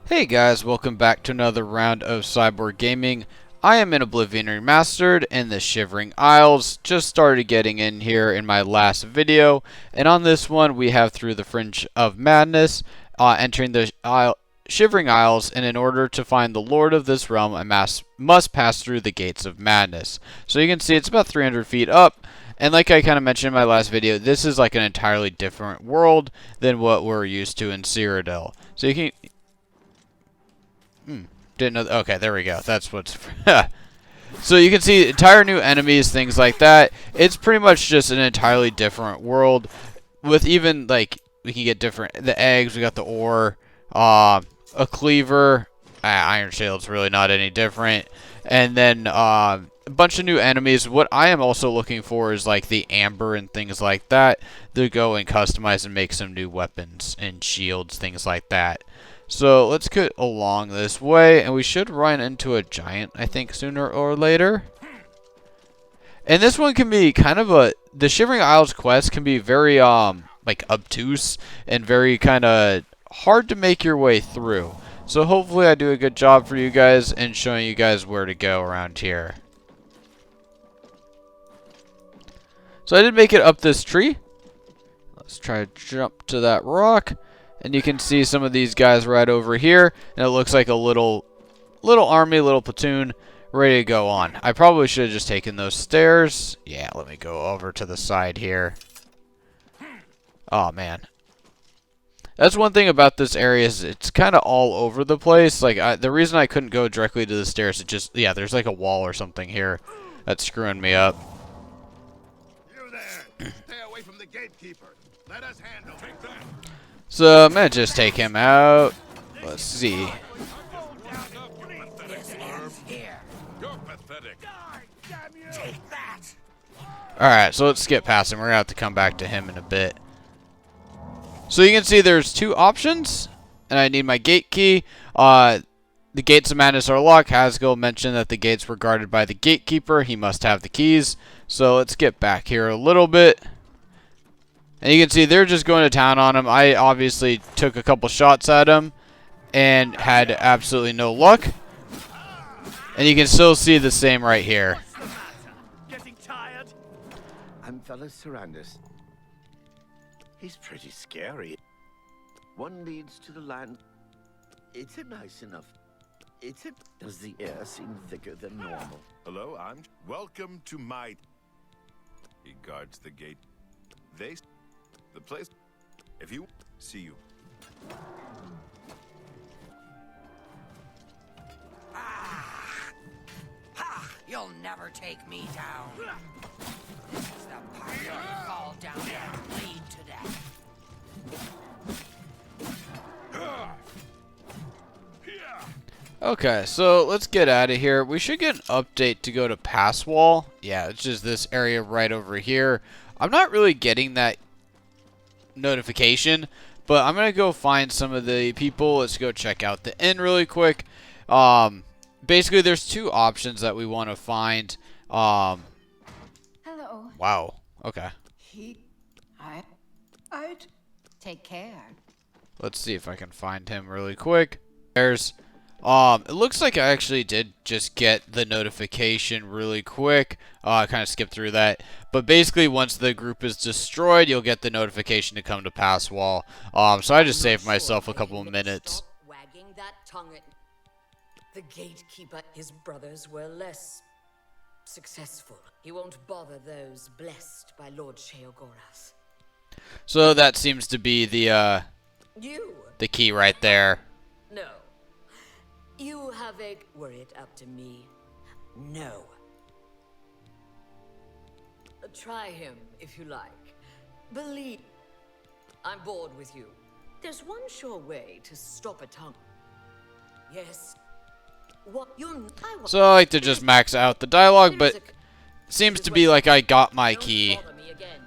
Hey guys, welcome back to another round of Cyborg Gaming. I am in Oblivion Remastered in the Shivering Isles. Just started getting in here in my last video, and on this one we have through the Fringe of Madness, entering the Shivering Isles, and in order to find the Lord of this realm, I must pass through the Gates of Madness. So you can see it's about 300 feet up, and like I kind of mentioned in my last video, this is like an entirely different world than what we're used to in Cyrodiil. So you can... Didn't know. Okay, there we go. That's what's. So you can see entire new enemies, things like that. It's pretty much just an entirely different world. With even like we can get different the eggs. We got the ore, a cleaver, iron shield's really not any different, and then a bunch of new enemies. What I am also looking for is like the amber and things like that to go and customize and make some new weapons and shields, things like that. So let's get along this way, and we should run into a giant, I think, sooner or later. And this one can be kind of the Shivering Isles quest can be very, like, obtuse and very kind of hard to make your way through. So hopefully I do a good job for you guys in showing you guys where to go around here. So I did make it up this tree. Let's try to jump to that rock. And you can see some of these guys right over here, and it looks like a little army, little platoon, ready to go on. I probably should have just taken those stairs. Yeah, let me go over to the side here. Oh, man. That's one thing about this area is it's kind of all over the place. Like, the reason I couldn't go directly to the stairs, it just, yeah, there's like a wall or something here that's screwing me up. You there! Stay away from the Gatekeeper. Let us handle it. So I'm gonna just take him out. Let's see. Alright, so let's skip past him. We're gonna have to come back to him in a bit. So you can see there's two options, and I need my gate key. The gates of madness are locked. Haskell mentioned that the gates were guarded by the Gatekeeper. He must have the keys. So let's get back here a little bit. And you can see they're just going to town on him. I obviously took a couple shots at him and had absolutely no luck. And you can still see the same right here. Getting tired? I'm fellow Sarandis. He's pretty scary. One leads to the land. It's a nice enough. Does the air seem thicker than normal? Hello, welcome to my... He guards the gate. The place... If you... See you. You'll never take me down. This is the part where you fall down and bleed to death. Okay, so let's get out of here. We should get an update to go to Pass Wall. Yeah, it's just this area right over here. I'm not really getting that notification, but I'm gonna go find some of the people. Let's go check out the inn really quick. Basically there's two options that we want to find. Hello. Wow. Okay. I'd take care. Let's see if I can find him really quick. There's it looks like I actually did just get the notification really quick. I kind of skipped through that. But basically, once the group is destroyed, you'll get the notification to come to Pass Wall. So I just saved myself a couple of minutes. Stop wagging that tongue at the Gatekeeper. His brothers were less successful. He won't bother those blessed by Lord Sheogorath. So that seems to be the key right there. No. You have a... Were it up to me? No. Try him, if you like. Believe... I'm bored with you. There's one sure way to stop a tongue. Yes. What you're... So I like to just max out the dialogue, but seems to be like I got my key.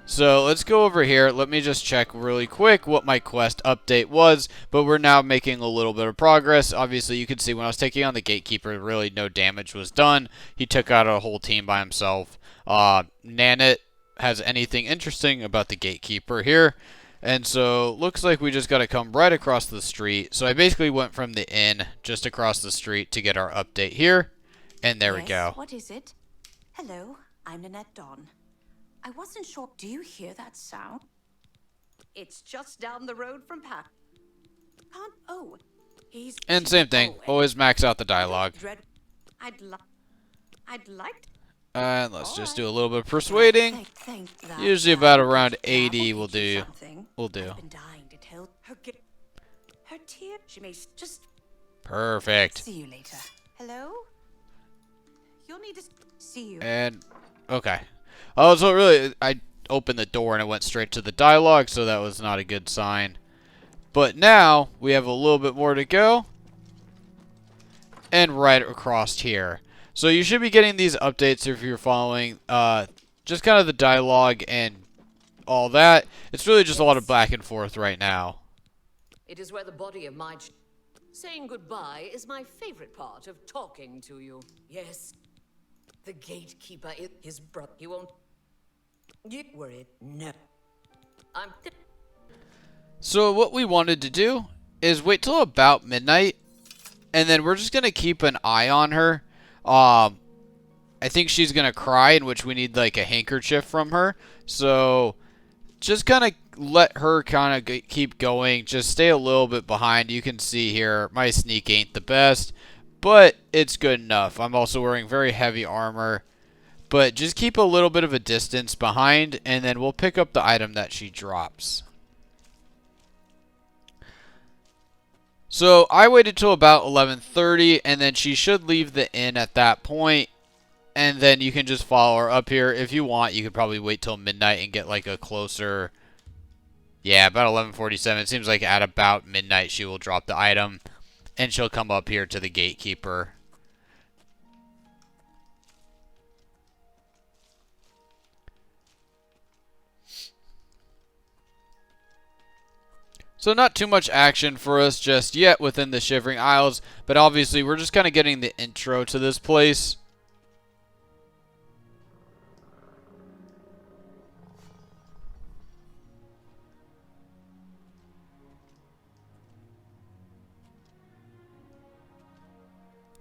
So let's go over here. Let me just check really quick what my quest update was. But we're now making a little bit of progress. Obviously, you can see when I was taking on the Gatekeeper, really no damage was done. He took out a whole team by himself. Nanit has anything interesting about the Gatekeeper here. And so looks like we just got to come right across the street. So I basically went from the inn just across the street to get our update here. And there we go. What is it? Hello, I'm Nanette Dawn. I wasn't sure. Do you hear that sound? It's just down the road from Pat. Can't. Oh, he's. And same thing. Always max out the dialogue. I'd like. And let's just do a little bit of persuading. Usually about around 80 will do. Will do. I've been dying to tell her. Her tear. She may just. Perfect. See you later. Hello. You'll need to see you. And okay. Oh, so really, I opened the door and it went straight to the dialogue, so that was not a good sign. But now we have a little bit more to go. And right across here. So you should be getting these updates if you're following just kind of the dialogue and all that. It's really just a lot of back and forth right now. It is where the body of my saying goodbye is my favorite part of talking to you. Yes. The Gatekeeper is his brother. He won't get worried. No. So what we wanted to do is wait till about midnight, and then we're just going to keep an eye on her. I think she's going to cry, in which we need like a handkerchief from her. So just kind of let her kind of keep going. Just stay a little bit behind. You can see here, my sneak ain't the best, but it's good enough. I'm also wearing very heavy armor. But just keep a little bit of a distance behind, and then we'll pick up the item that she drops. So I waited till about 11:30, and then she should leave the inn at that point. And then you can just follow her up here. If you want, you could probably wait till midnight and get like a closer... Yeah, about 11:47. It seems like at about midnight she will drop the item. And she'll come up here to the Gatekeeper. So not too much action for us just yet within the Shivering Isles, but obviously we're just kind of getting the intro to this place.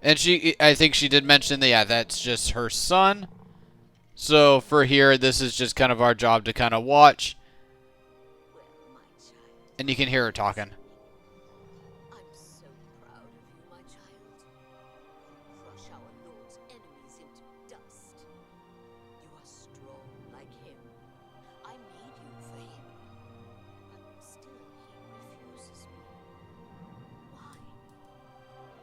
And I think she did mention that, yeah, that's just her son. So for here, this is just kind of our job to kind of watch. And you can hear her talking. I'm so proud of you, my child. Crush our Lord's enemies into dust. You are strong like him. I made you for him. But still he refuses me. Why?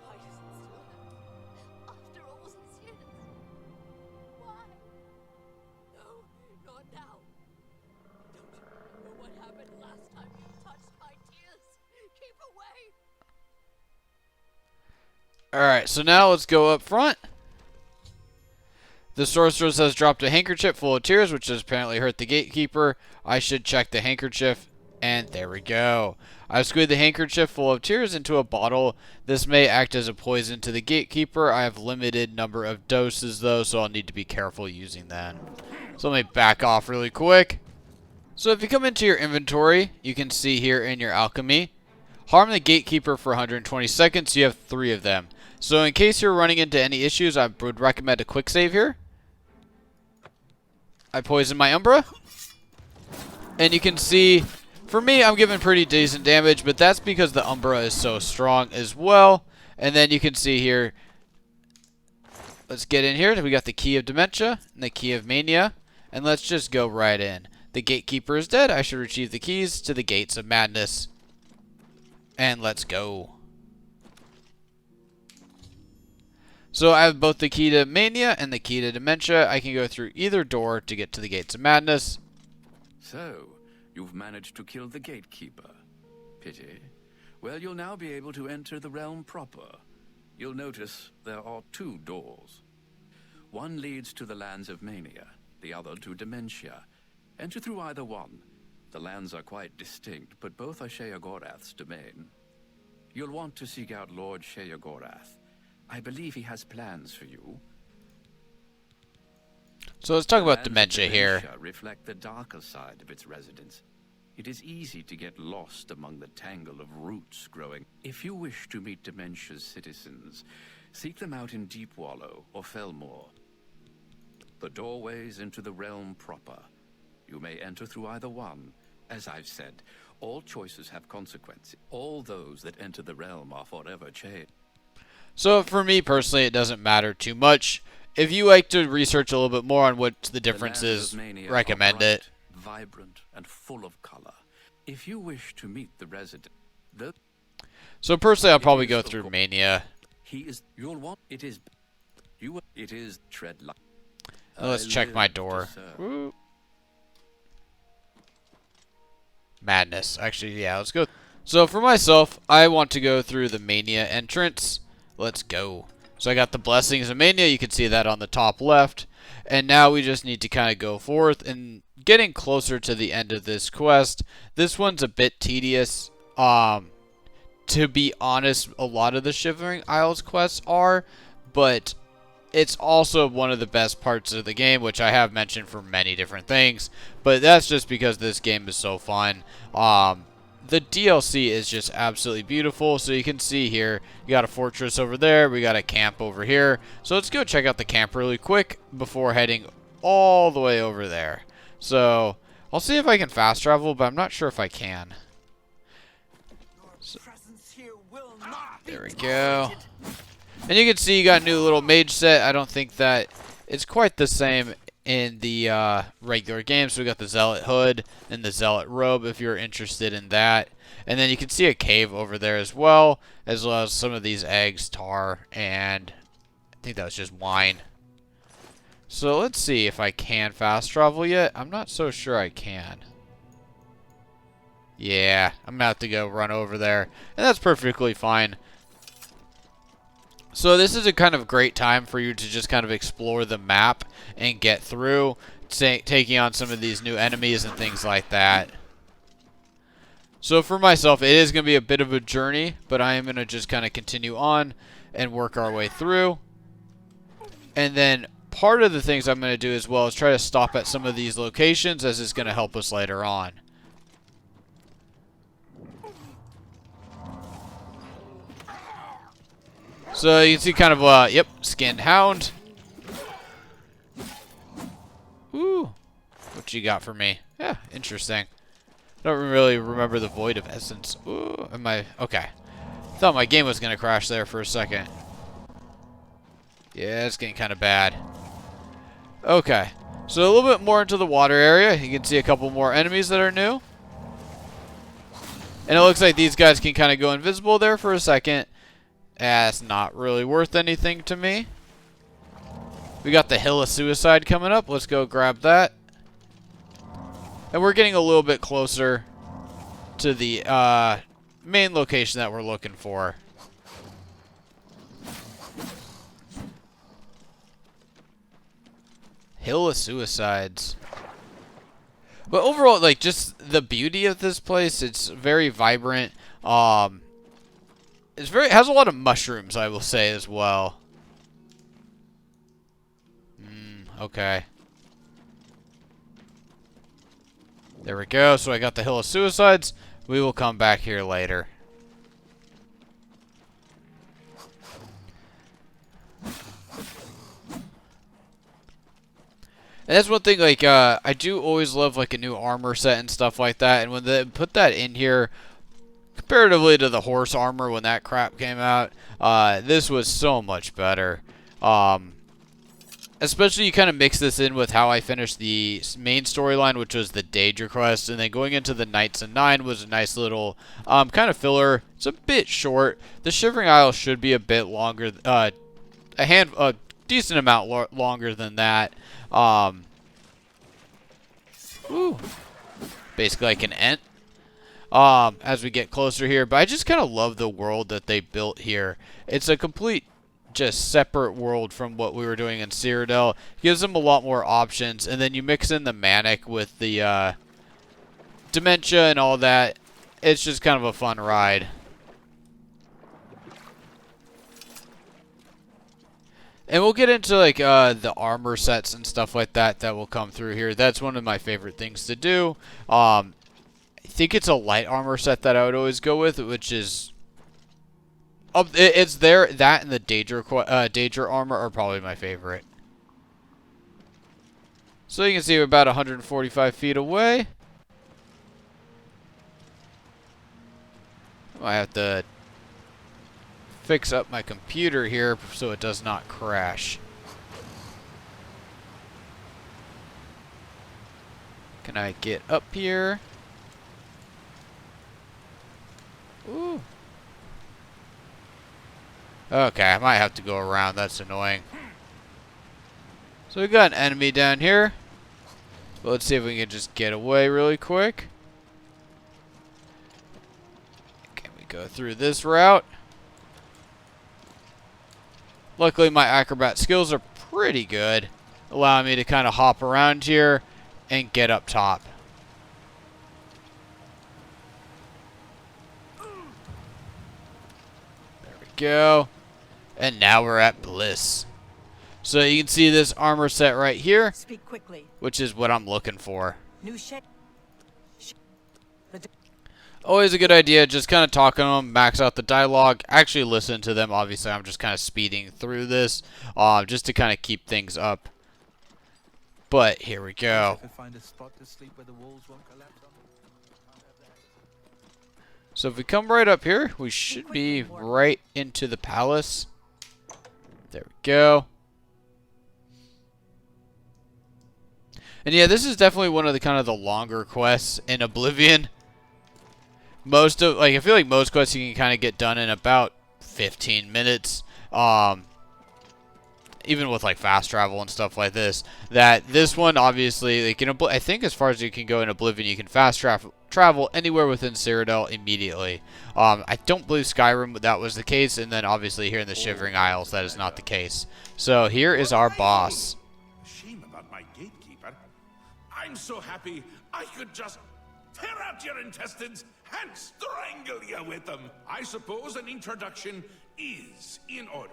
Why doesn't still have? After all these years. Why? No, not now. Don't you remember what happened last time you touched my tears? Keep away! Alright, so now let's go up front. The sorceress has dropped a handkerchief full of tears, which has apparently hurt the Gatekeeper. I should check the handkerchief, and there we go. I've squeezed the handkerchief full of tears into a bottle. This may act as a poison to the Gatekeeper. I have limited number of doses, though, so I'll need to be careful using that. So let me back off really quick. So if you come into your inventory, you can see here in your alchemy, harm the Gatekeeper for 120 seconds. You have 3 of them. So in case you're running into any issues, I would recommend a quick save here. I poison my Umbra. And you can see, for me, I'm giving pretty decent damage, but that's because the Umbra is so strong as well. And then you can see here, let's get in here. We got the Key of Dementia and the Key of Mania. And let's just go right in. The Gatekeeper is dead. I should retrieve the keys to the Gates of Madness. And let's go. So I have both the Key to Mania and the Key to Dementia. I can go through either door to get to the Gates of Madness. So, you've managed to kill the Gatekeeper. Pity. Well, you'll now be able to enter the realm proper. You'll notice there are 2 doors. One leads to the lands of Mania, the other to Dementia. Enter through either one. The lands are quite distinct, but both are Sheogorath's domain. You'll want to seek out Lord Sheogorath. I believe he has plans for you. So let's talk about Dementia here. Reflect the darker side of its residents. It is easy to get lost among the tangle of roots growing. If you wish to meet Dementia's citizens, seek them out in Deep Wallow or Felmore. The doorways into the realm proper. You may enter through either one. As I've said, all choices have consequences. All those that enter the realm are forever changed. So for me personally, it doesn't matter too much. If you like to research a little bit more on what the difference is, recommend it. Vibrant and full of color. If you wish to meet the resident, So personally, I'll probably go through Mania. You'll want it is tread light. Let's check my door. Madness. Actually, yeah, let's go. So for myself, I want to go through the Mania entrance. Let's go. So I got the Blessings of Mania. You can see that on the top left. And now we just need to kind of go forth and getting closer to the end of this quest. This one's a bit tedious. To be honest, a lot of the Shivering Isles quests are, but it's also one of the best parts of the game, which I have mentioned for many different things, but that's just because this game is so fun. The DLC is just absolutely beautiful. So you can see here, you got a fortress over there, we got a camp over here. So let's go check out the camp really quick before heading all the way over there. So I'll see if I can fast travel, but I'm not sure if I can. So, there we go. And you can see you got a new little mage set. I don't think that it's quite the same in the regular game. So we got the Zealot hood and the Zealot robe if you're interested in that. And then you can see a cave over there as well as some of these eggs, tar, and I think that was just wine. So let's see if I can fast travel yet. I'm not so sure I can. Yeah, I'm gonna have to go run over there, and that's perfectly fine. So this is a kind of great time for you to just kind of explore the map and get through, taking on some of these new enemies and things like that. So for myself, it is going to be a bit of a journey, but I am going to just kind of continue on and work our way through. And then part of the things I'm going to do as well is try to stop at some of these locations, as it's going to help us later on. So you can see kind of, yep, skinned hound. Ooh, what you got for me? Yeah, interesting. I don't really remember the Void of Essence. Ooh, am I, okay. Thought my game was going to crash there for a second. Yeah, it's getting kind of bad. Okay, so a little bit more into the water area. You can see a couple more enemies that are new. And it looks like these guys can kind of go invisible there for a second. That's not really worth anything to me. We got the Hill of Suicide coming up. Let's go grab that. And we're getting a little bit closer to the main location that we're looking for. Hill of Suicides. But overall, like, just the beauty of this place, it's very vibrant. It has a lot of mushrooms, I will say, as well. Okay. There we go. So I got the Hill of Suicides. We will come back here later. And that's one thing, like, I do always love, like, a new armor set and stuff like that. And when they put that in here, comparatively to the horse armor when that crap came out, this was so much better. Especially you kind of mix this in with how I finished the main storyline, which was the Daedra quest, and then going into the Knights of Nine was a nice little kind of filler. It's a bit short. The Shivering Isles should be a bit longer, a decent amount longer than that. Basically like an Ent. As we get closer here, but I just kind of love the world that they built here. It's a complete, just separate world from what we were doing in Cyrodiil. Gives them a lot more options, and then you mix in the Manic with the dementia and all that. It's just kind of a fun ride. And we'll get into like the armor sets and stuff like that that will come through here. That's one of my favorite things to do. I think it's a light armor set that I would always go with, which is... it's there. That and the Daedra armor are probably my favorite. So you can see we're about 145 feet away. I have to fix up my computer here so it does not crash. Can I get up here? Ooh. Okay, I might have to go around. That's annoying. So we got an enemy down here. Let's see if we can just get away really quick. Can we go through this route? Luckily, my acrobat skills are pretty good, allowing me to kind of hop around here and get up top. There we go. And now we're at Bliss. So you can see this armor set right here, Speak quickly. which is what I'm looking for. New shed. Always a good idea, just kind of talking to them, max out the dialogue, actually listen to them. Obviously, I'm just kind of speeding through this, just to kind of keep things up. But here we go. So if we come right up here, we should be right into the palace. There we go. And yeah, this is definitely one of the kind of the longer quests in Oblivion. I feel like most quests you can kind of get done in about 15 minutes. Even with like fast travel and stuff like this. This one, obviously, like I think as far as you can go in Oblivion, you can fast travel anywhere within Cyrodiil immediately. I don't believe Skyrim that was the case, and then obviously here in the Shivering Isles, that is not the case. So here is our boss. Shame about my gatekeeper. I'm so happy I could just tear out your intestines and strangle you with them. I suppose an introduction is in order.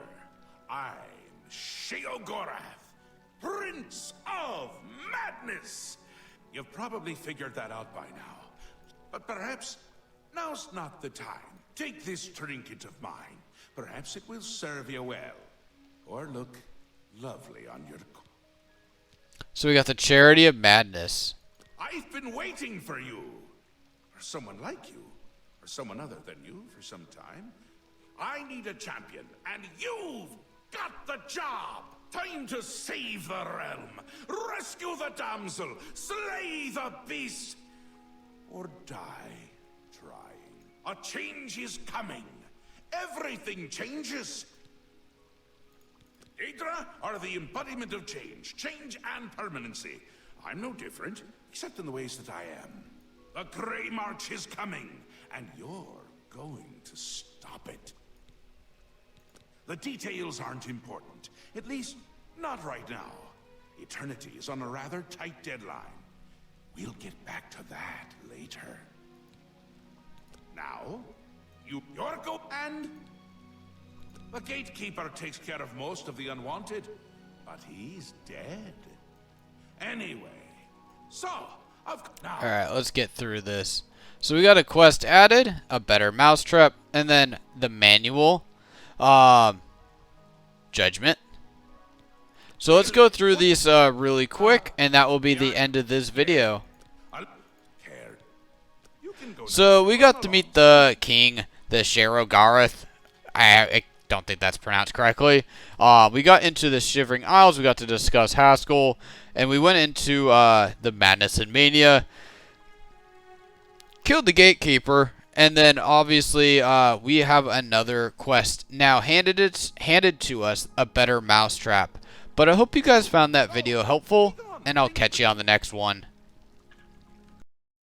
I'm Sheogorath, Prince of Madness. You've probably figured that out by now. But perhaps now's not the time. Take this trinket of mine. Perhaps it will serve you well. Or look lovely on your... So we got the Charity of Madness. I've been waiting for you. Or someone like you. Or someone other than you for some time. I need a champion, and you've got the job. Time to save the realm. Rescue the damsel. Slay the beast. Or die trying. A change is coming. Everything changes. Daedra are the embodiment of change. Change and permanency. I'm no different, except in the ways that I am. The Grey March is coming, and you're going to stop it. The details aren't important. At least, not right now. Eternity is on a rather tight deadline. We'll get back to that later. Now, you're go and... The Gatekeeper takes care of most of the unwanted, but he's dead. Anyway, so, now... Alright, let's get through this. So we got a quest added, a better mousetrap, and then the manual. Judgment. So let's go through these really quick, and that will be the end of this video. So we got to meet the king, the Sheogorath. I don't think that's pronounced correctly. We got into the Shivering Isles. We got to discuss Haskell, and we went into the Madness and Mania. Killed the Gatekeeper, and then obviously we have another quest now handed to us, a better mousetrap. But I hope you guys found that video helpful, and I'll catch you on the next one.